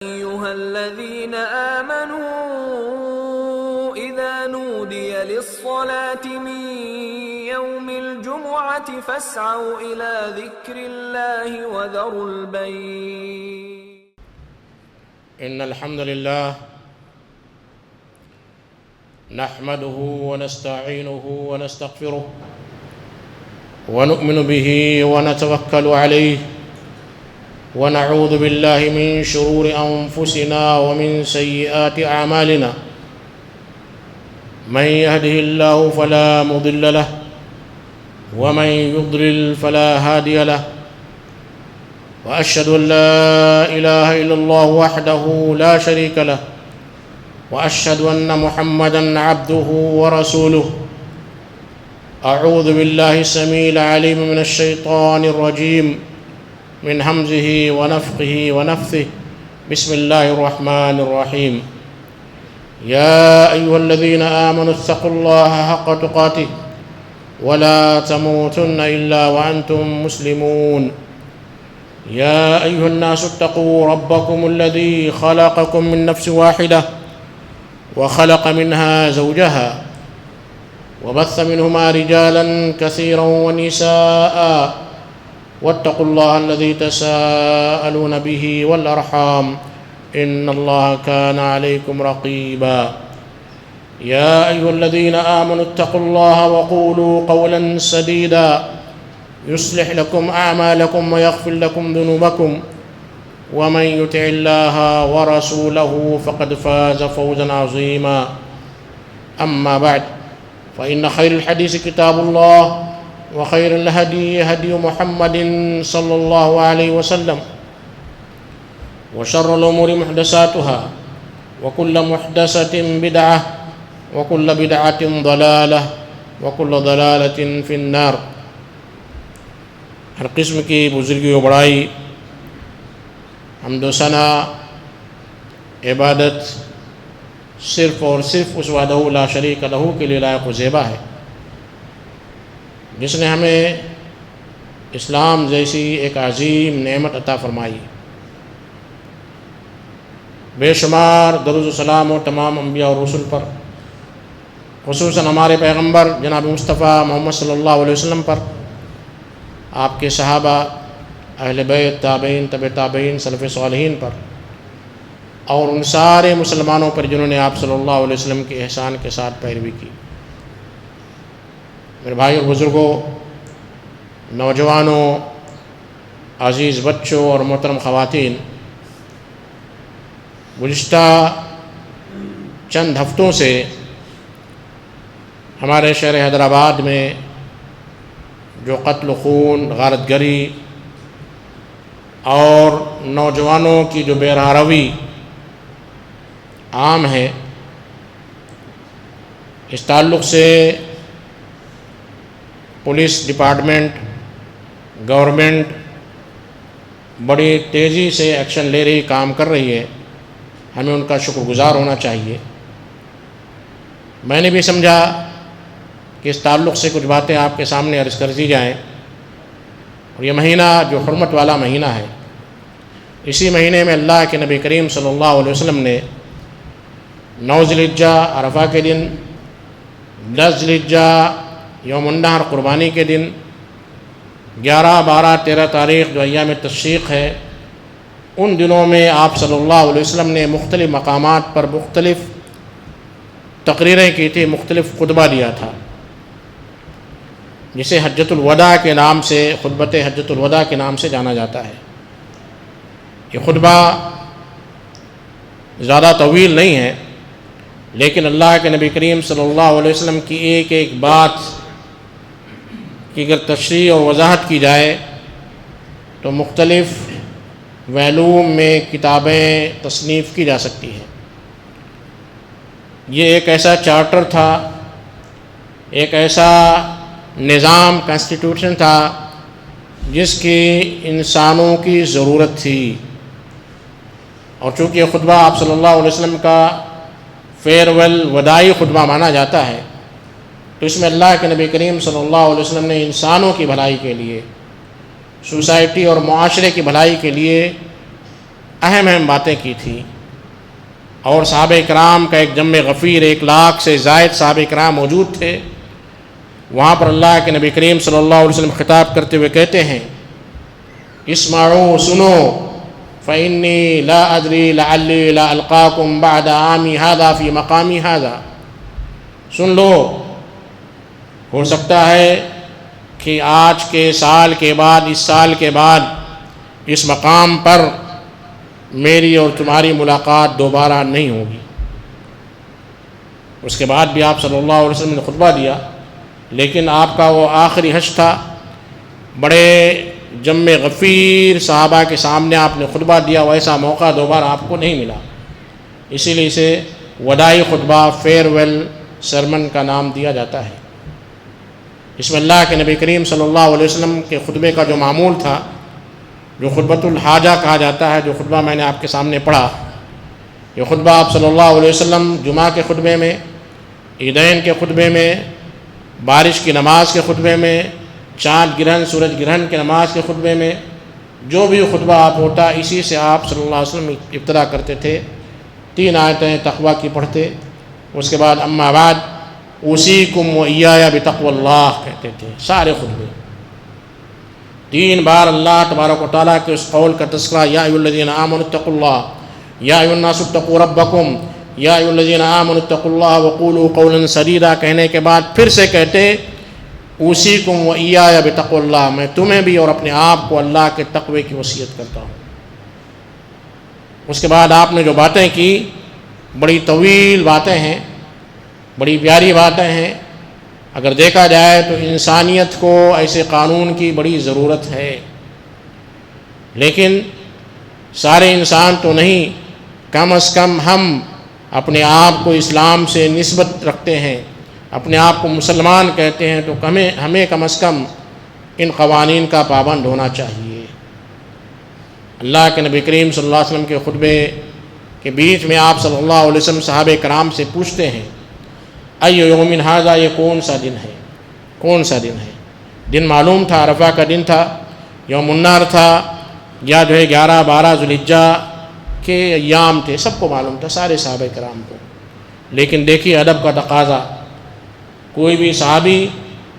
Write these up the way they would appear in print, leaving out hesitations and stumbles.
أيها الذين آمنوا إذا نودي للصلاة من يوم الجمعة فاسعوا إلى ذكر الله وذروا البيع. إن الحمد لله نحمده ونستعينه ونستغفره ونؤمن به ونتوكل عليه ونعوذ بالله من شرور أنفسنا ومن سيئات أعمالنا. من يهده الله فلا مضل له ومن يضلل فلا هادي له، وأشهد أن لا إله إلا الله وحده لا شريك له، وأشهد أن محمدًا عبده ورسوله. أعوذ بالله السميع العليم من الشيطان الرجيم من همزه ونفخه ونفثه. بسم الله الرحمن الرحيم. يا أيها الذين آمنوا اتقوا الله حق تقاته ولا تموتن إلا وأنتم مسلمون. يا أيها الناس اتقوا ربكم الذي خلقكم من نفس واحدة وخلق منها زوجها وبث منهما رجالا كثيرا ونساء، واتقوا الله الذي تساءلون به والأرحام إن الله كان عليكم رقيبا. يا أيها الذين آمنوا اتقوا الله وقولوا قولا سديدا يصلح لكم أعمالكم ويغفر لكم ذنوبكم، ومن يطع الله ورسوله فقد فاز فوزا عظيما. أما بعد، فإن خير الحديث كتاب الله، وخير الهدي هدي محمد صلى الله عليه وسلم، وشر الأمور محدثاتها، وكل محدثة بدعة، وكل بدعة ضلالة، وكل ضلالة في النار. ہر قسم کی بزرگی و بڑائی، حمد و ثنا، عبادت صرف اور صرف اس وحدہ لا شریک لہ کے لیے لائق و زیبا ہے، جس نے ہمیں اسلام جیسی ایک عظیم نعمت عطا فرمائی. بے شمار درود و سلام و تمام انبیاء اور رسول پر، خصوصاً ہمارے پیغمبر جناب مصطفیٰ محمد صلی اللہ علیہ وسلم پر، آپ کے صحابہ، اہل بیت، تابعین، تبع تابعین، سلف صالحین پر، اور ان سارے مسلمانوں پر جنہوں نے آپ صلی اللہ علیہ وسلم کے احسان کے ساتھ پیروی کی. میرے بھائی اور بزرگوں، نوجوانوں، عزیز بچوں اور محترم خواتین، گزشتہ چند ہفتوں سے ہمارے شہر حیدرآباد میں جو قتل و خون، غارت گری اور نوجوانوں کی جو بے راہ روی عام ہے، اس تعلق سے پولیس ڈپارٹمنٹ، گورنمنٹ بڑی تیزی سے ایکشن لے رہی، کام کر رہی ہے. ہمیں ان کا شکر گزار ہونا چاہیے. میں نے بھی سمجھا کہ اس تعلق سے کچھ باتیں آپ کے سامنے عرض کر دی جائیں. اور یہ مہینہ جو حرمت والا مہینہ ہے، اسی مہینے میں اللہ کے نبی کریم صلی اللہ علیہ وسلم نے 9 ذی الحجہ عرفہ کے دن، 10 ذی الحجہ یوم النحر قربانی کے دن، 11، 12، 13 تاریخ جو ایام تشریق ہے، ان دنوں میں آپ صلی اللہ علیہ وسلم نے مختلف مقامات پر مختلف تقریریں کی تھی، مختلف خطبہ دیا تھا، جسے حجۃ الوداع کے نام سے، خطبۃ حجۃ الوداع کے نام سے جانا جاتا ہے. یہ خطبہ زیادہ طویل نہیں ہے، لیکن اللہ کے نبی کریم صلی اللہ علیہ وسلم کی ایک ایک بات کی اگر تشریح اور وضاحت کی جائے تو مختلف علوم میں کتابیں تصنیف کی جا سکتی ہیں. یہ ایک ایسا چارٹر تھا، ایک ایسا نظام، کانسٹیٹیوشن تھا جس کی انسانوں کی ضرورت تھی. اور چونکہ یہ خطبہ آپ صلی اللہ علیہ وسلم کا فیئرویل، وداعی خطبہ مانا جاتا ہے، تو اس میں اللہ کے نبی کریم صلی اللہ علیہ وسلم نے انسانوں کی بھلائی کے لیے، سوسائٹی اور معاشرے کی بھلائی کے لیے اہم اہم باتیں کی تھی، اور صحابہ کرام کا ایک جمع غفیر 1 لاکھ سے زائد صحابہ کرام موجود تھے۔ وہاں پر اللہ کے نبی کریم صلی اللہ علیہ وسلم خطاب کرتے ہوئے کہتے ہیں اسمعوا، سنو، فإنی لا ادری لعلی لا القاکم بعد عامی ھذا فی مقامی ھذا، سن لو، ہو سکتا ہے کہ آج کے سال کے بعد، اس سال کے بعد اس مقام پر میری اور تمہاری ملاقات دوبارہ نہیں ہوگی۔ اس کے بعد بھی آپ صلی اللہ علیہ وسلم نے خطبہ دیا، لیکن آپ کا وہ آخری حج تھا، بڑے جمع غفیر صحابہ کے سامنے آپ نے خطبہ دیا، ویسا موقع دوبارہ آپ کو نہیں ملا، اسی لیے اسے وداعی خطبہ، فیئر ویل سرمن کا نام دیا جاتا ہے۔ اس میں اللہ کے نبی کریم صلی اللہ علیہ وسلم کے خطبے کا جو معمول تھا، جو خطبۃ الحاجہ کہا جاتا ہے، جو خطبہ میں نے آپ کے سامنے پڑھا، یہ خطبہ آپ صلی اللہ علیہ وسلم جمعہ کے خطبے میں، عیدین کے خطبے میں، بارش کی نماز کے خطبے میں، چاند گرہن سورج گرہن کی نماز کے خطبے میں، جو بھی خطبہ آپ ہوتا اسی سے آپ صلی اللہ علیہ وسلم ابتدا کرتے تھے۔ 3 آیتیں تقویٰ کی پڑھتے، اس کے بعد اما بعد اوصیکم و ایایا بتقوی اللہ کہتے تھے۔ سارے خطبے 3 بار اللہ تبارک و تعالیٰ کے اس قول کا تذکرہ، یا ایھا الذین آمنوا اتقوا اللہ، یا ایھا الناس اتقوا ربکم، یا ایھا الذین آمنوا اتقوا اللہ وقولوا قولا سدیدا کہنے کے بعد پھر سے کہتے اوصیکم و ایایا بتقوی اللہ، میں تمہیں بھی اور اپنے آپ کو اللہ کے تقوی کی وصیت کرتا ہوں۔ اس کے بعد آپ نے جو باتیں کی، بڑی طویل باتیں ہیں، بڑی پیاری باتیں ہیں۔ اگر دیکھا جائے تو انسانیت کو ایسے قانون کی بڑی ضرورت ہے، لیکن سارے انسان تو نہیں، کم از کم ہم اپنے آپ کو اسلام سے نسبت رکھتے ہیں، اپنے آپ کو مسلمان کہتے ہیں، تو ہمیں کم از کم ان قوانین کا پابند ہونا چاہیے۔ اللہ کے نبی کریم صلی اللہ علیہ وسلم کے خطبے کے بیچ میں آپ صلی اللہ علیہ وسلم صحابہ کرام سے پوچھتے ہیں ای یوم ھذا، یہ کون سا دن ہے، کون سا دن ہے؟ دن معلوم تھا، عرفہ کا دن تھا، یوم النحر تھا، یا جو ہے 11-12 ذوالحجہ کے ایام تھے، سب کو معلوم تھا، سارے صحابہ کرام کو۔ لیکن دیکھیے ادب کا تقاضا، کوئی بھی صحابی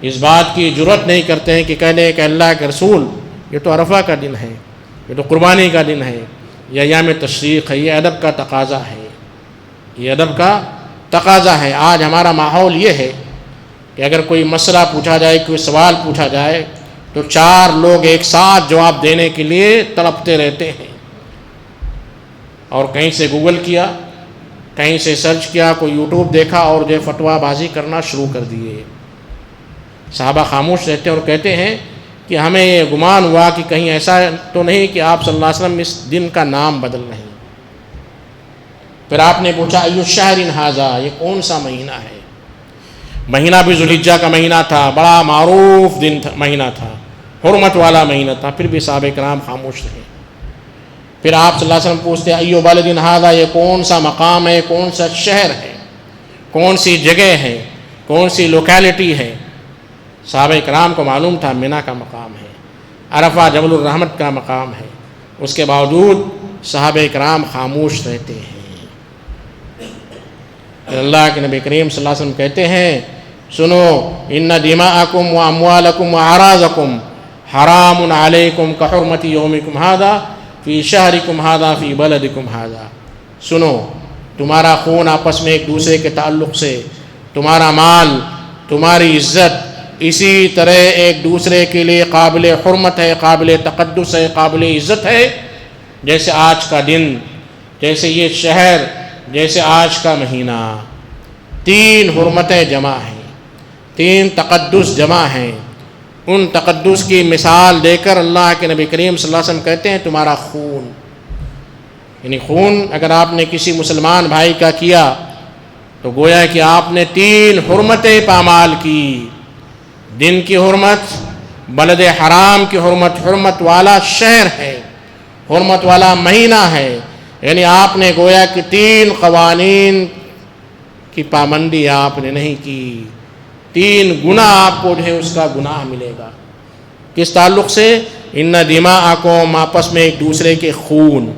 اس بات کی جرأت نہیں کرتے ہیں کہ کہہ دیں کہ اللہ کے رسول یہ تو عرفہ کا دن ہے، یہ تو قربانی کا دن ہے، یہ ایام تشریق ہے۔ یہ ادب کا تقاضا ہے، یہ ادب کا تقاضا ہے۔ آج ہمارا ماحول یہ ہے کہ اگر کوئی مسئلہ پوچھا جائے، کوئی سوال پوچھا جائے، تو 4 لوگ ایک ساتھ جواب دینے کے لیے تڑپتے رہتے ہیں، اور کہیں سے گوگل کیا، کہیں سے سرچ کیا، کوئی یوٹیوب دیکھا، اور جو فتویٰ بازی کرنا شروع کر دیے۔ صحابہ خاموش رہتے ہیں اور کہتے ہیں کہ ہمیں یہ گمان ہوا کہ کہیں ایسا تو نہیں کہ آپ صلی اللہ علیہ وسلم اس دن کا نام بدل رہے ہیں۔ پھر آپ نے پوچھا ای الشہر ھذا، یہ کون سا مہینہ ہے؟ مہینہ بھی ذوالحجہ کا مہینہ تھا، بڑا معروف دن تھا، مہینہ تھا، حرمت والا مہینہ تھا، پھر بھی صحابہ کرام خاموش رہے۔ پھر آپ صلی اللہ علیہ وسلم پوچھتے ای بلد ھذا، یہ کون سا مقام ہے، کون سا شہر ہے، کون سی جگہ ہے، کون سی لوکیلٹی ہے؟ صحابہ کرام کو معلوم تھا منی کا مقام ہے، عرفہ جبل الرحمت کا مقام ہے، اس کے باوجود صحابہ کرام خاموش رہتے ہیں۔ اللہ کے نبی کریم صلی اللہ علیہ وسلم کہتے ہیں سنو، ان دماءکم و اموالکم و اعراضکم حرام علیکم کحرمت یومکم ھذا فی شہرکم ھذا فی بلدکم ھذا۔ سنو، تمہارا خون آپس میں ایک دوسرے کے تعلق سے، تمہارا مال، تمہاری عزت اسی طرح ایک دوسرے کے لیے قابل حرمت ہے، قابل تقدس ہے، قابل عزت ہے، جیسے آج کا دن، جیسے یہ شہر، جیسے آج کا مہینہ۔ 3 حرمتیں جمع ہیں، 3 تقدس جمع ہیں۔ ان تقدس کی مثال دے کر اللہ کے نبی کریم صلی اللہ علیہ وسلم کہتے ہیں تمہارا خون، یعنی خون اگر آپ نے کسی مسلمان بھائی کا کیا تو گویا کہ آپ نے 3 حرمتیں پامال کی۔ دن کی حرمت، بلد حرام کی حرمت، حرمت والا شہر ہے، حرمت والا مہینہ ہے، یعنی آپ نے گویا کہ 3 قوانین کی پابندی آپ نے نہیں کی۔ 3 گناہ آپ کو جو ہے اس کا گناہ ملے گا۔ کس تعلق سے؟ ان دماءکم، آپس میں ایک دوسرے کے خون،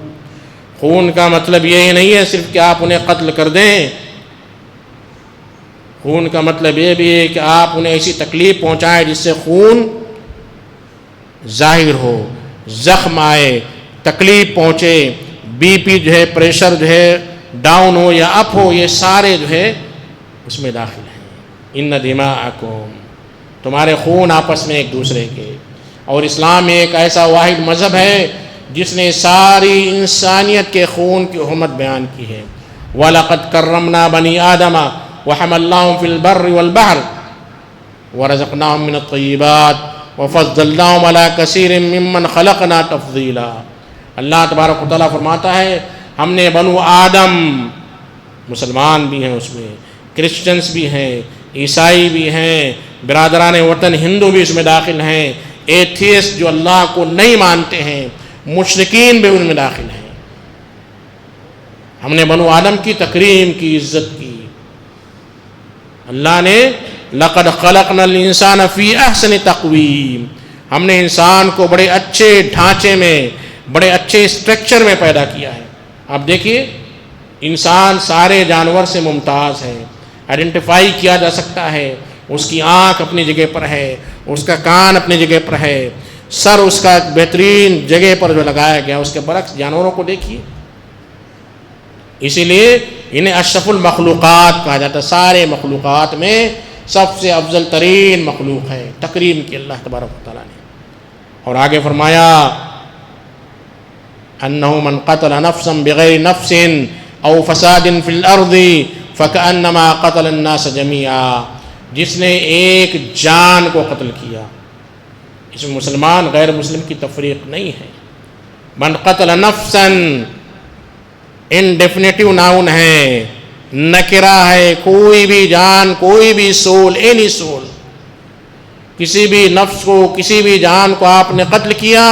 خون کا مطلب یہی نہیں ہے صرف کہ آپ انہیں قتل کر دیں، خون کا مطلب یہ بھی ہے کہ آپ انہیں ایسی تکلیف پہنچائیں جس سے خون ظاہر ہو، زخم آئے، تکلیف پہنچے، بی پی جو ہے، پریشر جو ہے ڈاؤن ہو یا اپ ہو، یہ سارے جو ہے اس میں داخل ہیں۔ ان دماءکم، تمہارے خون آپس میں ایک دوسرے کے، اور اسلام ایک ایسا واحد مذہب ہے جس نے ساری انسانیت کے خون کی حرمت بیان کی ہے۔ وَلَقَدْ كَرَّمْنَا بَنِي آدَمَ وَحَمَلْنَاهُمْ فِي الْبَرِّ وَالْبَحْرِ وَرَزَقْنَاهُمْ مِنَ الطَّيِّبَاتِ وَفَضَّلْنَاهُمْ عَلَىٰ كَثِيرٍ مِّمَّنْ خَلَقْنَا تَفْضِيلًا۔ اللہ تبارک و تعالیٰ فرماتا ہے ہم نے بنو آدم، مسلمان بھی ہیں اس میں، کرسچنس بھی ہیں، عیسائی بھی ہیں، برادران وطن ہندو بھی اس میں داخل ہیں، ایتھیسٹ جو اللہ کو نہیں مانتے ہیں، مشرکین بھی ان میں داخل ہیں۔ ہم نے بنو آدم کی تکریم کی، عزت کی۔ اللہ نے لَقَدْ خَلَقْنَا الْإِنسَانَ فِي أَحْسَنِ تَقْوِيمٍ، ہم نے انسان کو بڑے اچھے ڈھانچے میں، بڑے اچھے اسٹرکچر میں پیدا کیا ہے۔ اب دیکھیے انسان سارے جانور سے ممتاز ہے، آئیڈینٹیفائی کیا جا سکتا ہے، اس کی آنکھ اپنی جگہ پر ہے، اس کا کان اپنی جگہ پر ہے، سر اس کا بہترین جگہ پر جو لگایا گیا، اس کے برعکس جانوروں کو دیکھیے۔ اسی لیے انہیں اشرف المخلوقات کہا جاتا ہے، سارے مخلوقات میں سب سے افضل ترین مخلوق ہے، تکریم کی اللہ تبارک و تعالیٰ نے۔ اور آگے فرمایا انہ من قتل نفسا بغیر نفس او فساد فی الارض فکأنما قتل الناس جميعا، جس نے ایک جان کو قتل کیا، اس میں مسلمان غیر مسلم کی تفریق نہیں ہے۔ من قتل نفسا انڈیفینیٹو ناؤن ہے، نکرہ ہے، کوئی بھی جان، کوئی بھی سول، اینی سول، کسی بھی نفس کو، کسی بھی جان کو آپ نے قتل کیا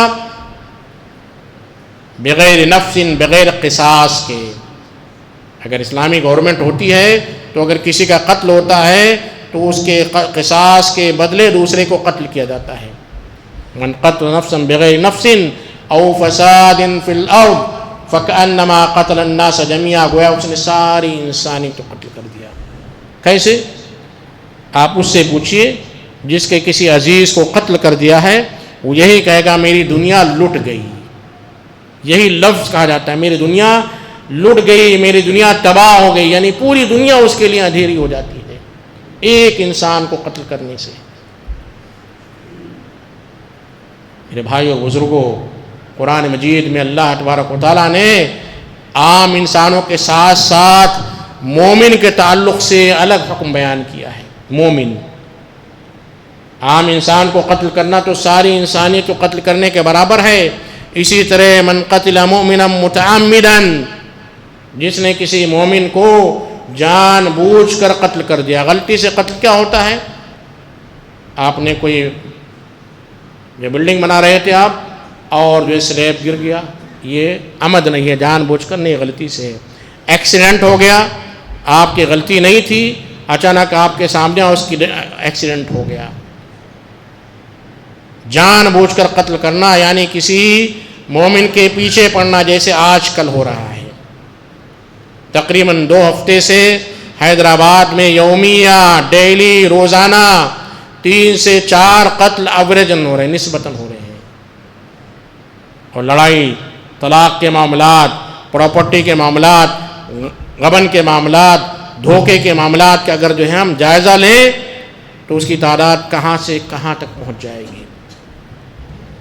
بغیر نفس، بغیر قصاص کے۔ اگر اسلامی گورنمنٹ ہوتی ہے تو اگر کسی کا قتل ہوتا ہے تو اس کے قصاص کے بدلے دوسرے کو قتل کیا جاتا ہے۔ من قتل نفسا بغیر نفس او فساد فی الارض فکأنما قتل الناس جميعا، گویا اس نے ساری انسانیت کو قتل کر دیا۔ کیسے؟ آپ اس سے پوچھئے جس کے کسی عزیز کو قتل کر دیا ہے، وہ یہی کہے گا میری دنیا لٹ گئی، یہی لفظ کہا جاتا ہے، میری دنیا لٹ گئی، میری دنیا تباہ ہو گئی، یعنی پوری دنیا اس کے لیے اندھیری ہو جاتی ہے ایک انسان کو قتل کرنے سے۔ میرے بھائیو اور بزرگوں، قرآن مجید میں اللہ تبارک و تعالیٰ نے عام انسانوں کے ساتھ ساتھ مومن کے تعلق سے الگ حکم بیان کیا ہے۔ مومن، عام انسان کو قتل کرنا تو ساری انسانیت کو قتل کرنے کے برابر ہے۔ اسی طرح من قتل مؤمنا متعمدا، جس نے کسی مومن کو جان بوجھ کر قتل کر دیا۔ غلطی سے قتل کیا ہوتا ہے؟ آپ نے کوئی جو بلڈنگ بنا رہے تھے آپ اور جو سلیب گر گیا، یہ عمد نہیں ہے، جان بوجھ کر نہیں، غلطی سے ہے۔ ایکسیڈنٹ ہو گیا، آپ کی غلطی نہیں تھی، اچانک آپ کے سامنے اس کی ایکسیڈنٹ ہو گیا۔ جان بوجھ کر قتل کرنا یعنی کسی مومن کے پیچھے پڑنا، جیسے آج کل ہو رہا ہے۔ تقریباً 2 ہفتے سے حیدرآباد میں یومیہ، ڈیلی، روزانہ 3 سے 4 قتل ایوریجن ہو رہے ہیں، نسبتاً ہو رہے ہیں۔ اور لڑائی، طلاق کے معاملات، پراپرٹی کے معاملات، غبن کے معاملات، دھوکے کے معاملات کا اگر جو ہے ہم جائزہ لیں تو اس کی تعداد کہاں سے کہاں تک پہنچ جائے گی۔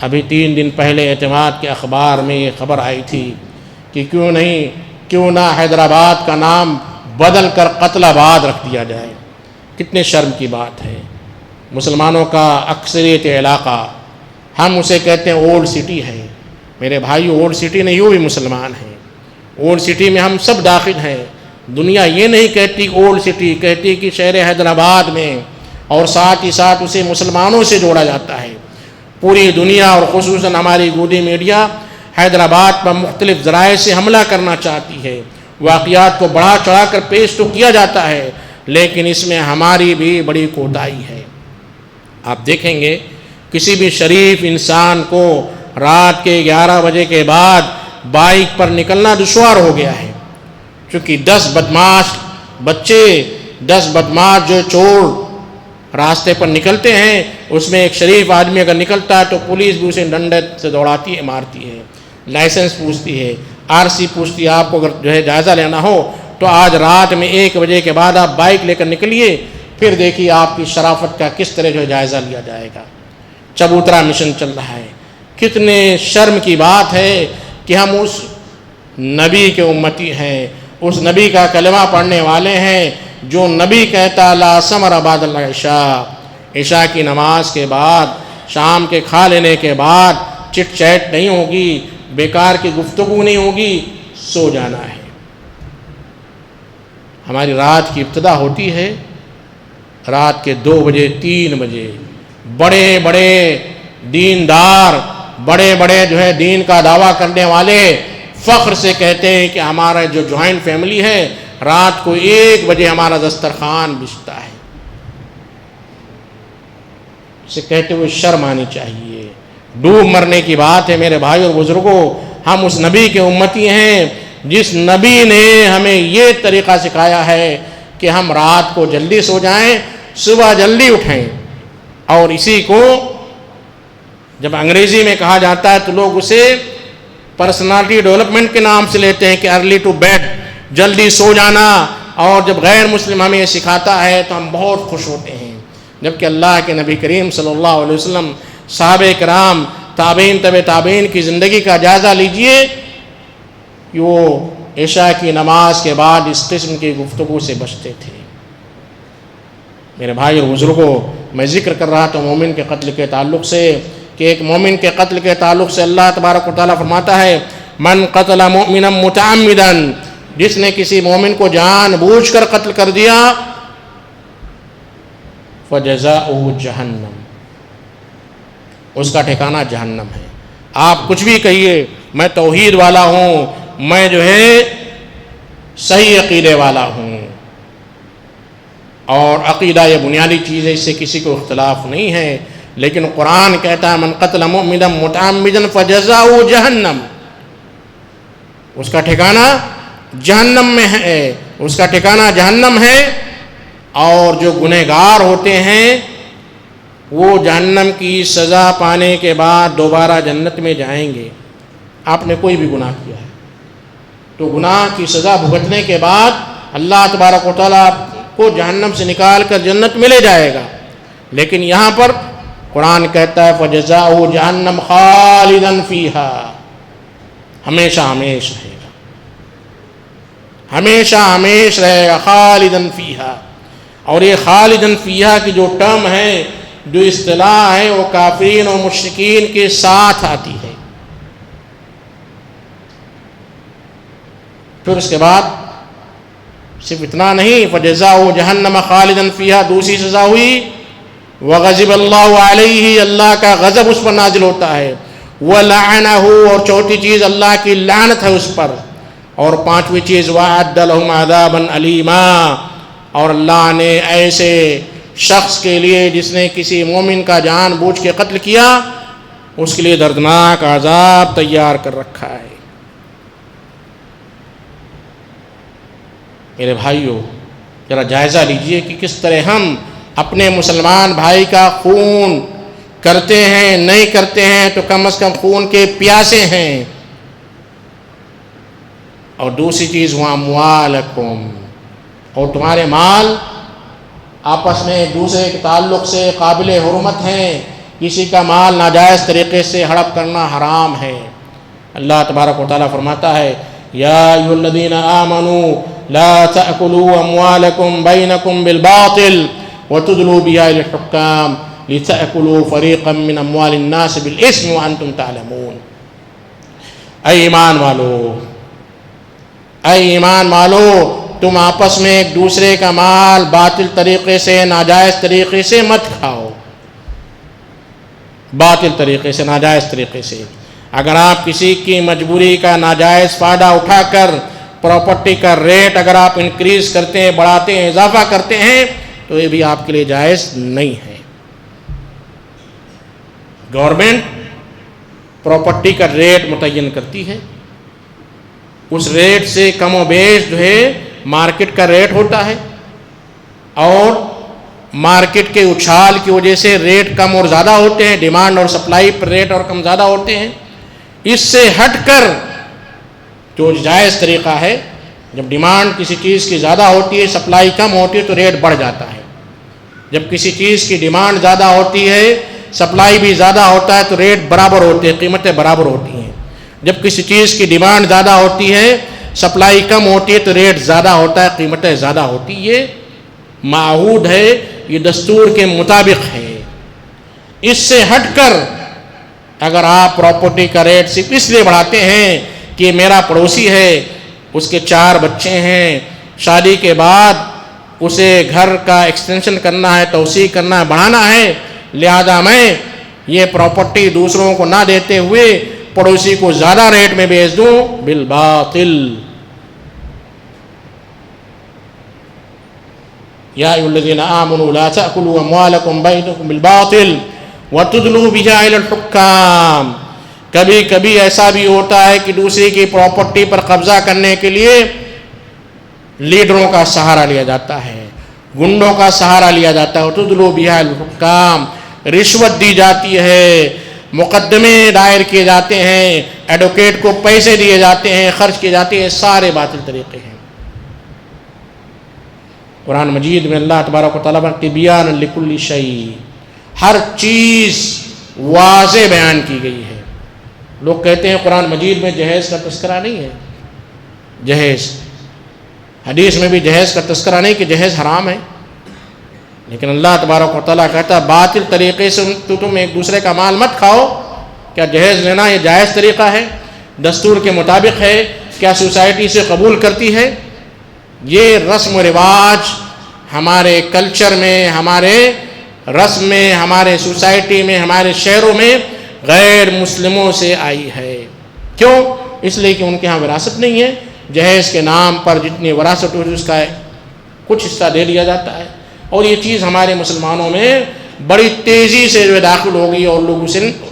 ابھی 3 دن پہلے اعتماد کے اخبار میں یہ خبر آئی تھی کہ کیوں نہ حیدرآباد کا نام بدل کر قتل آباد رکھ دیا جائے۔ کتنے شرم کی بات ہے۔ مسلمانوں کا اکثریت علاقہ، ہم اسے کہتے ہیں اولڈ سٹی ہے۔ میرے بھائی، اولڈ سٹی نہیں، وہ بھی مسلمان ہیں۔ اولڈ سٹی میں ہم سب داخل ہیں۔ دنیا یہ نہیں کہتی اولڈ سٹی، کہتی کہ شہر حیدرآباد میں، اور ساتھ ہی ساتھ اسے مسلمانوں سے جوڑا جاتا ہے۔ پوری دنیا اور خصوصاً ہماری گودی میڈیا حیدرآباد پر مختلف ذرائع سے حملہ کرنا چاہتی ہے۔ واقعات کو بڑھا چڑھا کر پیش تو کیا جاتا ہے، لیکن اس میں ہماری بھی بڑی کوتاہی ہے۔ آپ دیکھیں گے کسی بھی شریف انسان کو رات کے 11 بجے کے بعد بائک پر نکلنا دشوار ہو گیا ہے، چونکہ 10 بدماش بچے، 10 بدماش جو چور راستے پر نکلتے ہیں، اس میں ایک شریف آدمی اگر نکلتا ہے تو پولیس بھی اسے ڈنڈے سے دوڑاتی ہے، مارتی ہے، لائسنس پوچھتی ہے، RC پوچھتی ہے۔ آپ کو اگر جو ہے جائزہ لینا ہو تو آج رات میں 1 بجے کے بعد آپ بائک لے کر نکلیے، پھر دیکھیے آپ کی شرافت کا کس طرح جو ہے جائزہ لیا جائے گا۔ چبوترا مشن چل رہا ہے۔ کتنے شرم کی بات ہے کہ ہم اس نبی کے امتی ہیں، اس نبی کا کلمہ پڑھنے والے ہیں جو نبی کہتا لا ثمر بعد العشاء، عشاء کی نماز کے بعد، شام کے کھا لینے کے بعد چٹ چیٹ نہیں ہوگی، بیکار کی گفتگو نہیں ہوگی، سو جانا ہے۔ ہماری رات کی ابتدا ہوتی ہے رات کے 2 بجے 3 بجے۔ بڑے بڑے دیندار، بڑے بڑے جو ہے دین کا دعویٰ کرنے والے فخر سے کہتے ہیں کہ ہمارا جو جوائنٹ فیملی ہے رات کو 1 بجے ہمارا دسترخوان بچھتا ہے۔ اسے کہتے ہوئے شرم آنی چاہیے۔ ڈوب مرنے کی بات ہے میرے بھائی اور بزرگوں۔ ہم اس نبی کے امتی ہیں جس نبی نے ہمیں یہ طریقہ سکھایا ہے کہ ہم رات کو جلدی سو جائیں، صبح جلدی اٹھیں۔ اور اسی کو جب انگریزی میں کہا جاتا ہے تو لوگ اسے پرسنالٹی ڈیولپمنٹ کے نام سے لیتے ہیں کہ ارلی ٹو بیڈ، جلدی سو جانا۔ اور جب غیر مسلم ہمیں یہ سکھاتا ہے تو ہم بہت خوش ہوتے ہیں، جبکہ اللہ کے نبی کریم صلی اللہ علیہ وسلم، صحابہ کرام، تابعین تبع تابعین کی زندگی کا جائزہ لیجئے کہ وہ عشاء کی نماز کے بعد اس قسم کی گفتگو سے بچتے تھے۔ میرے بھائی اور بزرگوں، میں ذکر کر رہا تھا مومن کے قتل کے تعلق سے کہ ایک مومن کے قتل کے تعلق سے اللہ تبارک و تعالیٰ فرماتا ہے من قتل مؤمنا متعمدا، جس نے کسی مومن کو جان بوجھ کر قتل کر دیا، فجزاؤہ جہنم، اس کا ٹھکانہ جہنم ہے۔ آپ کچھ بھی کہیے، میں توحید والا ہوں، میں جو ہے صحیح عقیدے والا ہوں، اور عقیدہ یہ بنیادی چیز ہے، اس سے کسی کو اختلاف نہیں ہے، لیکن قرآن کہتا ہے من قتل مؤمنا متعمدا فجزاؤہ جہنم، اس کا ٹھکانہ جہنم میں ہے، اس کا ٹھکانہ جہنم ہے۔ اور جو گنہگار ہوتے ہیں وہ جہنم کی سزا پانے کے بعد دوبارہ جنت میں جائیں گے۔ آپ نے کوئی بھی گناہ کیا ہے تو گناہ کی سزا بھگتنے کے بعد اللہ تبارک و تعالیٰ کو جہنم سے نکال کر جنت میں لے جائے گا، لیکن یہاں پر قرآن کہتا ہے فجزاؤہ جہنم خالدا فیہا، ہمیشہ ہمیش رہے گا، ہمیشہ ہمیش رہے گا، خالدا فیہا۔ اور یہ خالدا فیہا کی جو ٹرم ہے، جو اصطلاح ہے، وہ کافرین و مشرکین کے ساتھ آتی ہے۔ پھر اس کے بعد صرف اتنا نہیں، فجزاؤہ جہنم خالدا فیہا، دوسری سزا ہوئی وغضب اللہ علیہ، اللہ کا غضب اس پر نازل ہوتا ہے، ولعنہ، اور چوتھی چیز اللہ کی لعنت ہے اس پر، اور پانچویں چیز وأعد لهم عذابا علیما، اور اللہ نے ایسے شخص کے لیے جس نے کسی مومن کا جان بوجھ کے قتل کیا، اس کے لیے دردناک عذاب تیار کر رکھا ہے۔ میرے بھائیوں، ذرا جائزہ لیجئے کہ کس طرح ہم اپنے مسلمان بھائی کا خون کرتے ہیں، نہیں کرتے ہیں تو کم از کم خون کے پیاسے ہیں۔ اور دوسری چیز وَأَمْوَالَكُمْ، اور تمہارے مال آپس میں ایک دوسرے کے تعلق سے قابل حرمت ہیں، کسی کا مال ناجائز طریقے سے ہڑپ کرنا حرام ہے۔ اللہ تبارک و تعالیٰ فرماتا ہے یا ایھا الذین آمنوا لا تأکلوا اموالکم بینکم بالباطل وتدلوا بها إلى الحکام لتأکلوا فریقا من اموال الناس بالاسم وانتم تعلمون۔ اے ایمان والو، اے ایمان والو، تم آپس میں ایک دوسرے کا مال باطل طریقے سے، ناجائز طریقے سے مت کھاؤ، باطل طریقے سے، ناجائز طریقے سے۔ اگر آپ کسی کی مجبوری کا ناجائز فائدہ اٹھا کر پراپرٹی کا ریٹ اگر آپ انکریز کرتے ہیں، بڑھاتے ہیں، اضافہ کرتے ہیں، تو یہ بھی آپ کے لیے جائز نہیں ہے۔ گورنمنٹ پراپرٹی کا ریٹ متعین کرتی ہے، اس ریٹ سے کم و بیش جو ہے مارکیٹ کا ریٹ ہوتا ہے، اور مارکیٹ کے اچھال کی وجہ سے ریٹ کم اور زیادہ ہوتے ہیں، ڈیمانڈ اور سپلائی پر ریٹ اور کم زیادہ ہوتے ہیں۔ اس سے ہٹ کر جو جائز طریقہ ہے، جب ڈیمانڈ کسی چیز کی زیادہ ہوتی ہے، سپلائی کم ہوتی ہے تو ریٹ بڑھ جاتا ہے۔ جب کسی چیز کی ڈیمانڈ زیادہ ہوتی ہے، سپلائی بھی زیادہ ہوتا ہے تو ریٹ برابر ہوتے ہیں، قیمتیں برابر ہوتی ہیں۔ جب کسی چیز کی ڈیمانڈ زیادہ ہوتی ہے، سپلائی کم ہوتی ہے تو ریٹ زیادہ ہوتا ہے، قیمتیں زیادہ ہوتی ہیں۔ یہ معہود ہے، یہ دستور کے مطابق ہے۔ اس سے ہٹ کر اگر آپ پراپرٹی کا ریٹ صرف اس لیے بڑھاتے ہیں کہ میرا پڑوسی ہے، اس کے 4 بچے ہیں، شادی کے بعد اسے گھر کا ایکسٹینشن کرنا ہے، توسیع کرنا ہے، بڑھانا ہے، لہذا میں یہ پراپرٹی دوسروں کو نہ دیتے ہوئے پڑوسی کو زیادہ ریٹ میں بیچ دوں، بالباطل۔ یا ایھا الذین آمنوا لا تأکلوا اموالکم بینکم بالباطل وتدلوا بها الی الحکام۔ کبھی کبھی ایسا بھی ہوتا ہے کہ دوسرے کی پراپرٹی پر قبضہ کرنے کے لیے لیڈروں کا سہارا لیا جاتا ہے، گنڈوں کا سہارا لیا جاتا ہے۔ وتدلوا بها الی الحکام، رشوت دی جاتی ہے، مقدمے دائر کیے جاتے ہیں، ایڈوکیٹ کو پیسے دیے جاتے ہیں، خرچ کیے جاتے ہیں، سارے باطل طریقے ہیں۔ قرآن مجید میں اللہ تبارک و تعالیٰ تبیان لکل شیء، ہر چیز واضح بیان کی گئی ہے۔ لوگ کہتے ہیں قرآن مجید میں جہیز کا تذکرہ نہیں ہے، جہیز حدیث میں بھی جہیز کا تذکرہ نہیں کہ جہیز حرام ہے، لیکن اللہ تبارک و تعالیٰ کہتا ہے باطل طریقے سے تم ایک دوسرے کا مال مت کھاؤ۔ کیا جہیز لینا یہ جائز طریقہ ہے؟ دستور کے مطابق ہے؟ کیا سوسائٹی سے قبول کرتی ہے؟ یہ رسم و رواج ہمارے کلچر میں، ہمارے رسم میں، ہمارے سوسائٹی میں، ہمارے شہروں میں غیر مسلموں سے آئی ہے۔ کیوں؟ اس لیے کہ ان کے ہاں وراثت نہیں ہے۔ جہیز کے نام پر جتنی وراثت ہوتی ہے اس کا کچھ حصہ دے دیا جاتا ہے، اور یہ چیز ہمارے مسلمانوں میں بڑی تیزی سے جو داخل ہو گئی، اور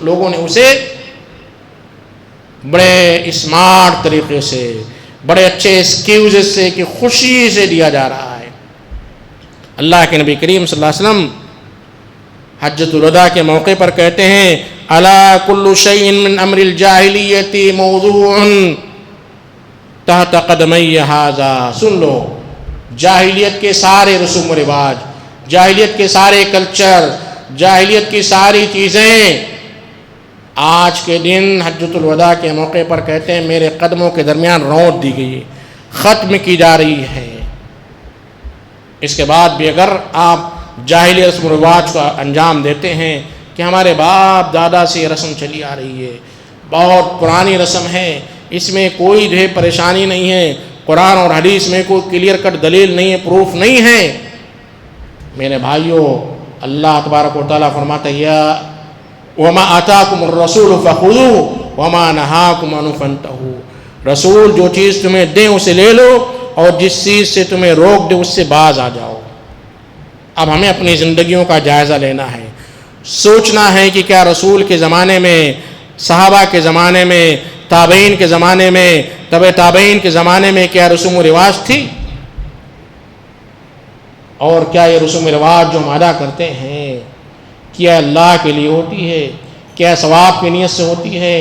لوگوں نے اسے بڑے اسمارٹ طریقے سے، بڑے اچھے ایکسکیوزز سے، کہ خوشی سے دیا جا رہا ہے۔ اللہ کے نبی کریم صلی اللہ علیہ وسلم حجۃ الوداع کے موقع پر کہتے ہیں الا کل شیء من امر الجاہلیۃ موضوع تحت قدمی ھذا، سن لو، جاہلیت کے سارے رسوم و رواج، جاہلیت کے سارے کلچر، جاہلیت کی ساری چیزیں آج کے دن حجۃ الوداع کے موقع پر کہتے ہیں میرے قدموں کے درمیان رونت دی گئی، ختم کی جا رہی ہے۔ اس کے بعد بھی اگر آپ جاہلی رسم و رواج کا انجام دیتے ہیں کہ ہمارے باپ دادا سے یہ رسم چلی آ رہی ہے، بہت پرانی رسم ہے، اس میں کوئی جو ہے پریشانی نہیں ہے، قرآن اور حدیث میں کوئی کلیئر کٹ دلیل نہیں ہے، پروف نہیں ہے، میرے بھائیوں، اللہ تبارک و تعالیٰ فرماتا ہے وَمَا آتَاكُمُ الرَّسُولُ فَخُذُوهُ وَمَا نَهَاكُمْ عَنْهُ فَانْتَهُوا، رسول جو چیز تمہیں دیں اسے لے لو، اور جس چیز سے تمہیں روک دے اس سے باز آ جاؤ۔ اب ہمیں اپنی زندگیوں کا جائزہ لینا ہے، سوچنا ہے کہ کیا رسول کے زمانے میں، صحابہ کے زمانے میں، تابعین کے زمانے میں، تبع تابعین کے زمانے میں کیا رسوم و رواج تھی، اور کیا یہ رسوم و رواج جو ہم ادا کرتے ہیں کیا اللہ کے لیے ہوتی ہے، کیا ثواب کی نیت سے ہوتی ہے،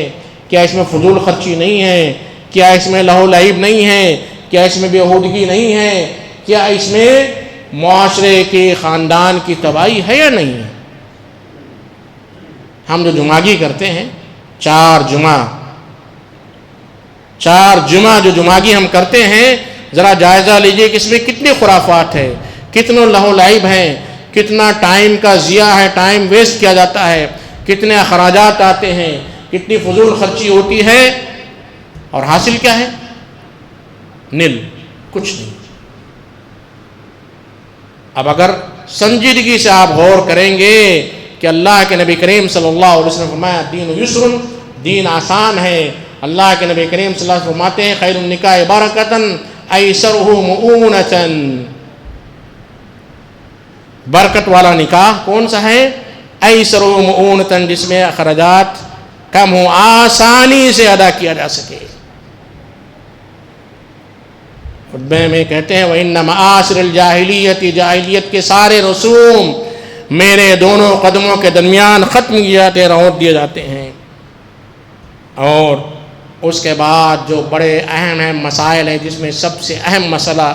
کیا اس میں فضول خرچی نہیں ہے، کیا اس میں لہو لعب نہیں ہے، کیا اس میں بیہودگی نہیں ہے، کیا اس میں معاشرے کے خاندان کی تباہی ہے یا نہیں ہے۔ ہم جو جمعگی کرتے ہیں، 4 جمعہ جو جمعگی ہم کرتے ہیں، ذرا جائزہ لیجئے کہ اس میں کتنی خرافات ہے، کتنے لہو لعب ہیں، کتنا ٹائم کا ضیاع ہے، ٹائم ویسٹ کیا جاتا ہے، کتنے اخراجات آتے ہیں، کتنی فضول خرچی ہوتی ہے، اور حاصل کیا ہے؟ نل، کچھ نہیں۔ اب اگر سنجیدگی سے آپ غور کریں گے کہ اللہ کے نبی کریم صلی اللہ علیہ وسلم فرمایا دین یسر، دین آسان ہے۔ اللہ کے نبی کریم صلی اللہ علیہ وسلم فرماتے ہیں خیر النکاح برکتاً ایسرہ مؤونۃ، برکت والا نکاح کون سا ہے؟ ایسرہ مؤونۃ، جس میں اخراجات کم ہو، آسانی سے ادا کیا جا سکے۔ خطبے میں کہتے ہیں وَإِنَّ مَآشِرَ الْجَاهِلِيَّةِ جاہلیت کے سارے رسوم میرے دونوں قدموں کے درمیان ختم کیے جاتے ہیں، روٹ دیے جاتے ہیں۔ اور اس کے بعد جو بڑے اہم مسائل ہیں جس میں سب سے اہم مسئلہ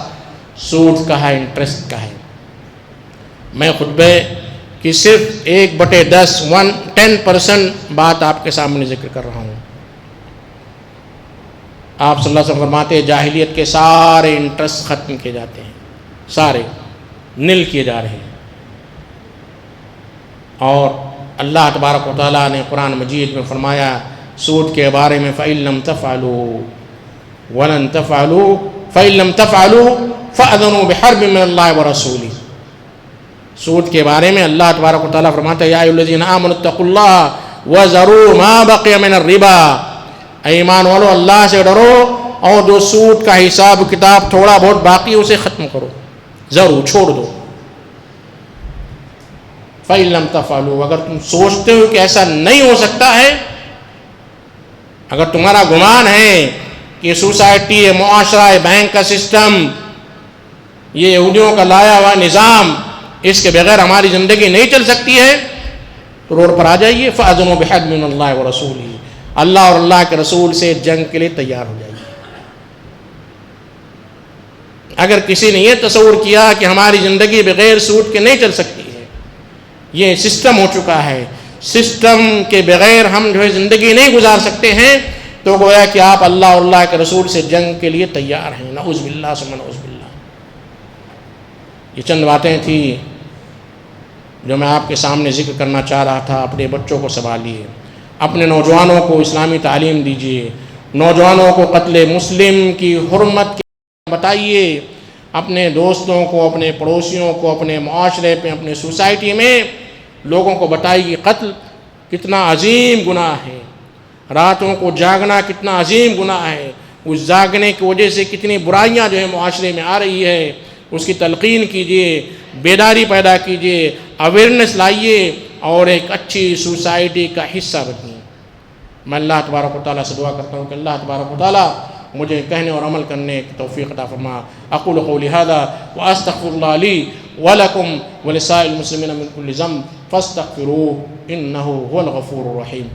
سود کا ہے، انٹرسٹ کا ہے، میں خطبے کی صرف 10% بات آپ کے سامنے ذکر کر رہا ہوں۔ آپ صلی اللہ علیہ وسلم فرماتے ہیں جاہلیت کے سارے انٹرسٹ ختم کیے جاتے ہیں، سارے نل کیے جا رہے ہیں۔ اور اللہ تبارک و تعالیٰ نے قرآن مجید میں فرمایا سود کے بارے میں فَإِن لَمْ تَفْعَلُوا وَلَن تَفْعَلُوا فَإِن لَمْ تَفْعَلُوا فَأْذَنُوا بِحَرْبٍ مِّنَ اللَّهِ وَرَسُولِهِ۔ سود کے بارے میں اللہ تبارک و تعالیٰ فرماتا ہے یا ایھا الذین آمنوا اتقوا اللہ وذروا ما بقی من الربا، اے ایمان والو اللہ سے ڈرو اور جو سود کا حساب کتاب تھوڑا بہت باقی اسے ختم کرو، ضرور چھوڑ دو۔ فَإِن لَمْ تَفْعَلُوا، اگر تم سوچتے ہو کہ ایسا نہیں ہو سکتا ہے، اگر تمہارا گمان ہے کہ سوسائٹی ہے، معاشرہ ہے، بینک کا سسٹم، یہ یہودیوں کا لایا ہوا نظام، اس کے بغیر ہماری زندگی نہیں چل سکتی ہے، تو روڈ پر آ جائیے فَأَذِنُوا بِحَرْبٍ مِّنَ اللَّهِ وَرَسُولِهِ، اللہ اور اللہ کے رسول سے جنگ کے لیے تیار ہو جائیے۔ اگر کسی نے یہ تصور کیا کہ ہماری زندگی بغیر سود کے نہیں چل سکتی ہے، یہ سسٹم ہو چکا ہے، سسٹم کے بغیر ہم جو ہے زندگی نہیں گزار سکتے ہیں، تو گویا کہ آپ اللہ اور اللہ کے رسول سے جنگ کے لیے تیار ہیں۔ نعوذ باللہ ثم نعوذ باللہ۔ یہ چند باتیں تھیں جو میں آپ کے سامنے ذکر کرنا چاہ رہا تھا۔ اپنے بچوں کو سنبھالیے، اپنے نوجوانوں کو اسلامی تعلیم دیجیے، نوجوانوں کو قتل مسلم کی حرمت کے بتائیے، اپنے دوستوں کو، اپنے پڑوسیوں کو، اپنے معاشرے پہ، اپنے سوسائٹی میں لوگوں کو بتائیے قتل کتنا عظیم گناہ ہے، راتوں کو جاگنا کتنا عظیم گناہ ہے، اس جاگنے کی وجہ سے کتنی برائیاں جو ہے معاشرے میں آ رہی ہے، اس کی تلقین کیجیے، بیداری پیدا کیجیے، اویئرنیس لائیے اور ایک اچھی سوسائٹی کا حصہ بنیے۔ میں اللہ تبارک و تعالیٰ سے دعا کرتا ہوں کہ اللہ تبارک و تعالیٰ مجھے کہنے اور عمل کرنے کی توفیق عطا فرما۔ اقول قولی ھذا واستغفر اللہ لی ولکم ولسائر المسلمین من کل ذنب فاستغفروہ انہ هو الغفور الرحیم۔